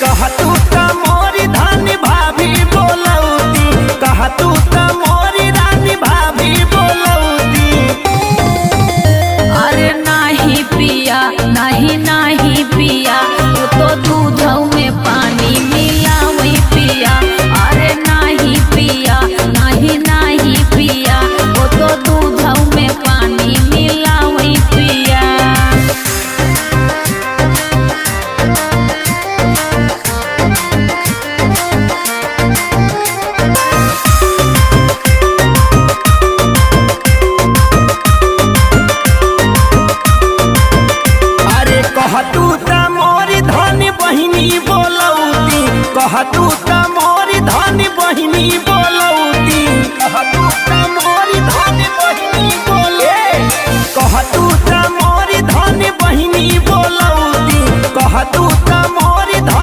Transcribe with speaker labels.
Speaker 1: कहतू त मोरी धानी भाभी बोलौती, कहतू त मोरी रानी भाभी बोलौती।
Speaker 2: अरे नाही पिया नाही नाही पिया, वो तो दूध में पानी मिलावई पिया। अरे नाही पिया नाही नाही पिया, वो तो दूध में पानी मिलावई पिया।
Speaker 1: कहतू त मोरी धनी बहिनी बोलौती, कहतू त मोरी धनी बहिनी बोलौती, कहतू त मोरी धनी बहिनी बोले, कहतू त मोरी धनी बहिनी बोलौती, कहतू